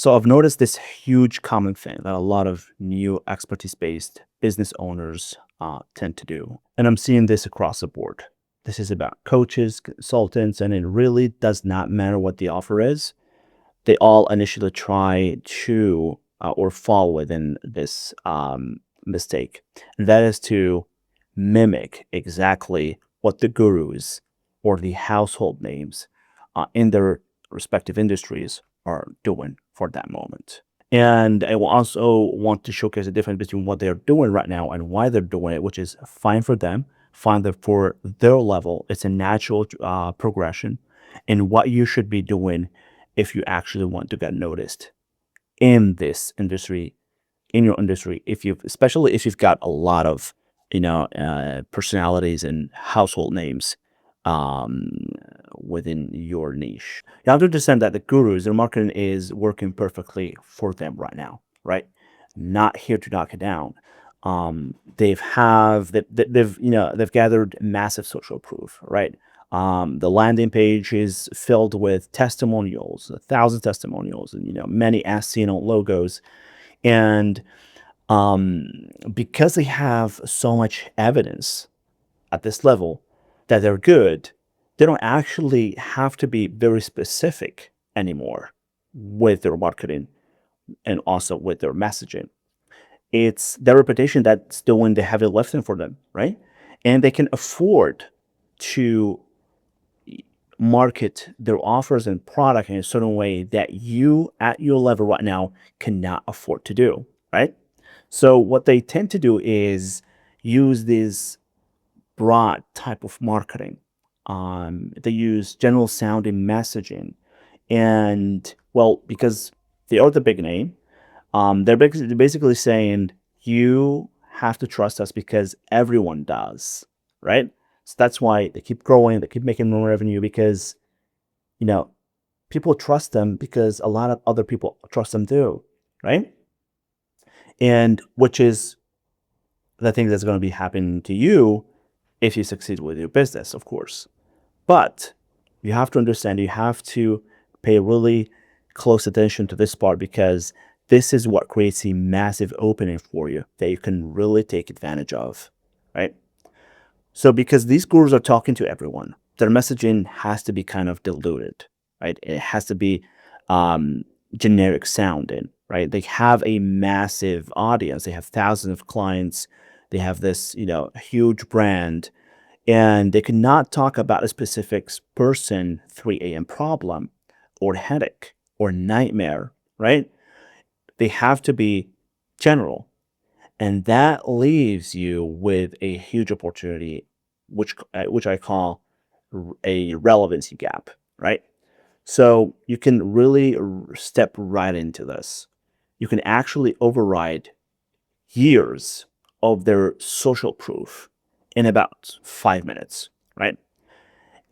So I've noticed this huge common thing that a lot of new expertise-based business owners tend to do. And I'm seeing this across the board. This is about coaches, consultants, and it really does not matter what the offer is. They all initially try to or fall within this mistake. And that is to mimic exactly what the gurus or the household names in their respective industries are doing for that moment. And I will also want to showcase the difference between what they're doing right now and why they're doing it, which is fine for them, fine for their level. It's a natural progression and what you should be doing if you actually want to get noticed in this industry, in your industry, if you've, especially if you've got a lot of, personalities and household names um, within your niche. You have to understand that the gurus, their marketing is working perfectly for them right now, right? Not here to knock it down. They've gathered massive social proof, right? The landing page is filled with testimonials, 1,000 testimonials, and many as seen on logos. And because they have so much evidence at this level that they're good, they don't actually have to be very specific anymore with their marketing and also with their messaging. It's their reputation that's doing the heavy lifting for them, right? And they can afford to market their offers and product in a certain way that you at your level right now cannot afford to do, right? So what they tend to do is use this broad type of marketing. They use general sounding messaging. And well, because they are the big name, they're basically saying you have to trust us because everyone does, right? So that's why they keep growing, they keep making more revenue because, you know, people trust them because a lot of other people trust them too, right? And which is the thing that's going to be happening to you if you succeed with your business, of course. But you have to understand, you have to pay really close attention to this part because this is what creates a massive opening for you that you can really take advantage of, right? So because these gurus are talking to everyone, their messaging has to be kind of diluted, right? It has to be um, generic sounding, right? They have a massive audience. They have thousands of clients. They have this, huge brand, and they cannot talk about a specific person 3 a.m. problem or headache or nightmare, right? They have to be general. And that leaves you with a huge opportunity, which I call a relevancy gap, right? So you can really step right into this. You can actually override years of their social proof in about 5 minutes, right?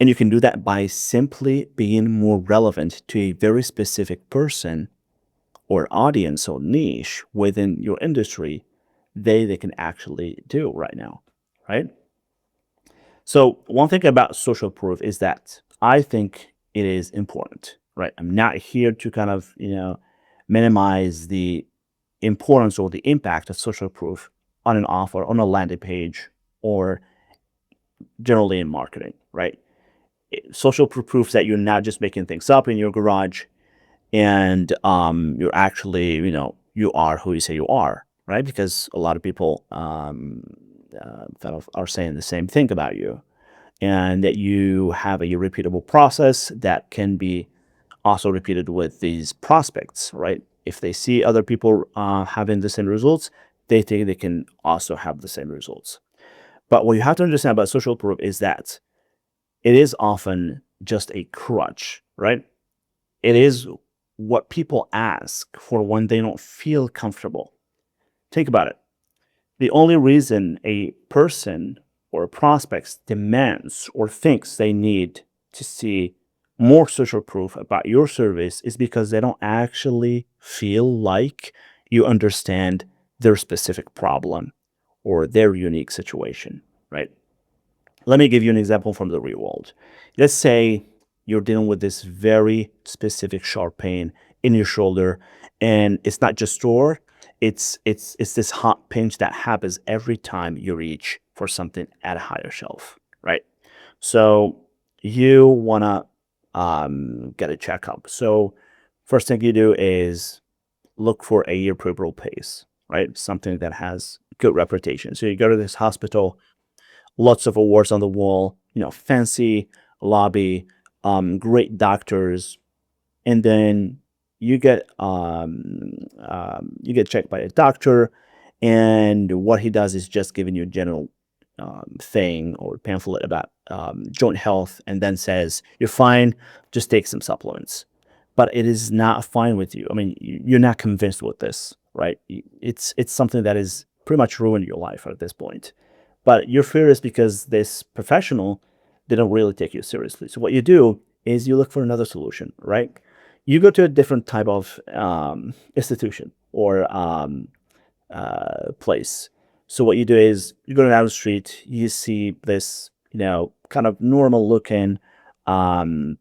And you can do that by simply being more relevant to a very specific person or audience or niche within your industry they can actually do right now, right? So one thing about social proof is that I think it is important, right? I'm not here to kind of, minimize the importance or the impact of social proof on an offer, on a landing page, or generally in marketing, right? Social proof proves that you're not just making things up in your garage and you're actually, you are who you say you are, right? Because a lot of people kind of are saying the same thing about you, and that you have a repeatable process that can be also repeated with these prospects, right? If they see other people having the same results, they think they can also have the same results. But what you have to understand about social proof is that it is often just a crutch, right? It is what people ask for when they don't feel comfortable. Think about it. The only reason a person or a prospect demands or thinks they need to see more social proof about your service is because they don't actually feel like you understand their specific problem or their unique situation, right? Let me give you an example from the real world. Let's say you're dealing with this very specific sharp pain in your shoulder, and it's not just sore. It's this hot pinch that happens every time you reach for something at a higher shelf, right? So you wanna get a checkup. So first thing you do is look for a approval pace, right? Something that has good reputation. So you go to this hospital, lots of awards on the wall, fancy lobby, great doctors, and then you get checked by a doctor, and what he does is just giving you a general thing or pamphlet about joint health, and then says you're fine, just take some supplements. But it is not fine with you. I mean, you're not convinced with this, right? It's something that is pretty much ruined your life at this point. But your fear is because this professional didn't really take you seriously. So what you do is you look for another solution, right? You go to a different type of institution or place. So what you do is you go down the street, you see this, kind of normal looking um,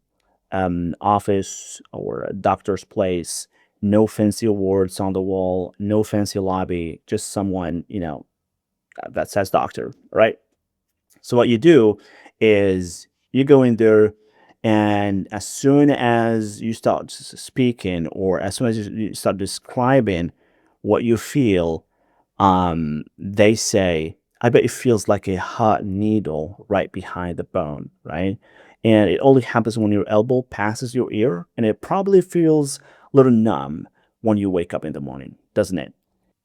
office or a doctor's place, no fancy awards on the wall, no fancy lobby, just someone, that says doctor, right? So what you do is you go in there, and as soon as you start speaking, or as soon as you start describing what you feel, they say, "I bet it feels like a hot needle right behind the bone," right? And it only happens when your elbow passes your ear, and it probably feels a little numb when you wake up in the morning, doesn't it?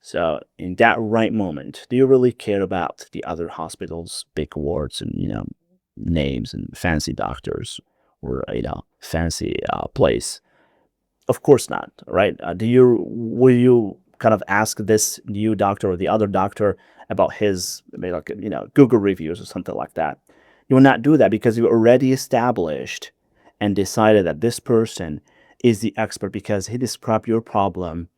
So in that right moment, do you really care about the other hospitals' big awards and names and fancy doctors or fancy place? Of course not, right? Do you will you kind of ask this new doctor or the other doctor about his maybe like Google reviews or something like that? You will not do that because you already established and decided that this person is the expert because he described your problem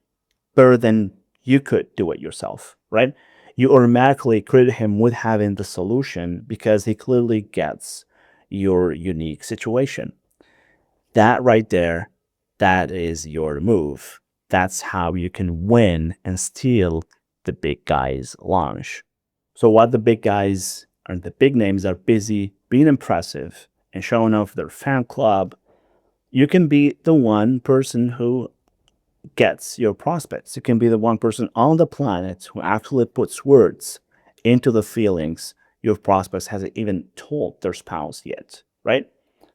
better than you could do it yourself, right? You automatically credit him with having the solution because he clearly gets your unique situation. That right there, that is your move. That's how you can win and steal the big guys' lunch. So while the big guys and the big names are busy being impressive and showing off their fan club, you can be the one person who gets your prospects. You can be the one person on the planet who actually puts words into the feelings your prospects hasn't even told their spouse yet, right?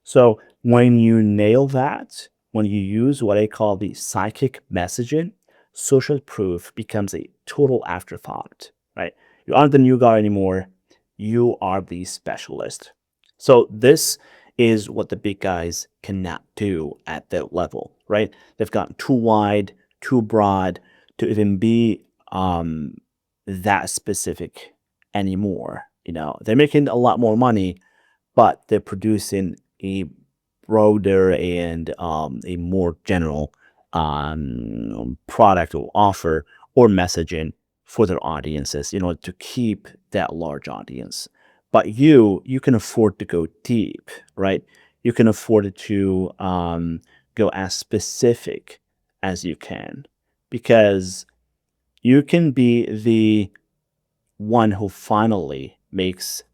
So when you nail that, when you use what I call the psychic messaging, social proof becomes a total afterthought, right? You aren't the new guy anymore. You are the specialist. So this is what the big guys cannot do at that level, right? They've gotten too wide, too broad to even be that specific anymore. They're making a lot more money, but they're producing a broader and a more general product or offer or messaging for their audiences, to keep that large audience. But you can afford to go deep, right? You can afford to go as specific as you can because you can be the one who finally makes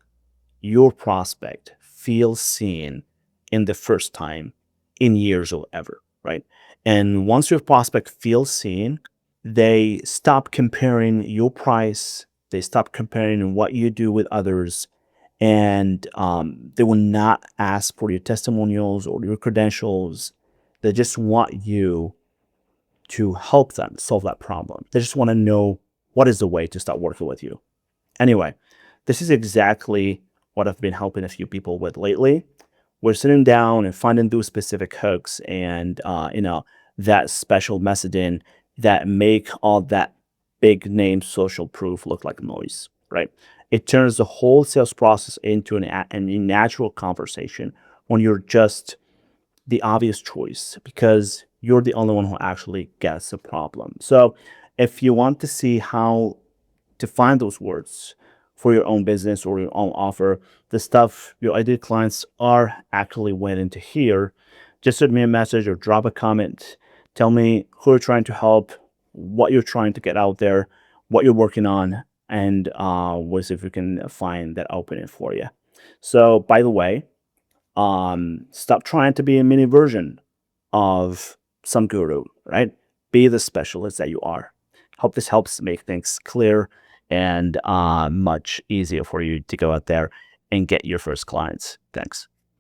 your prospect feel seen in the first time in years or ever, right? And once your prospect feels seen, they stop comparing your price, they stop comparing what you do with others, and they will not ask for your testimonials or your credentials. They just want you to help them solve that problem. They just want to know what is the way to start working with you. Anyway, this is exactly what I've been helping a few people with lately. We're sitting down and finding those specific hooks and that special messaging that make all that big name social proof look like noise, right? It turns the whole sales process into a natural conversation when you're just the obvious choice because you're the only one who actually gets the problem. So if you want to see how to find those words for your own business or your own offer, the stuff your ideal clients are actually waiting to hear, just send me a message or drop a comment Tell me who you're trying to help, what you're trying to get out there, what you're working on, and we'll see if we can find that opening for you. So, by the way, stop trying to be a mini version of some guru, right? Be the specialist that you are. Hope this helps make things clear and much easier for you to go out there and get your first clients. Thanks.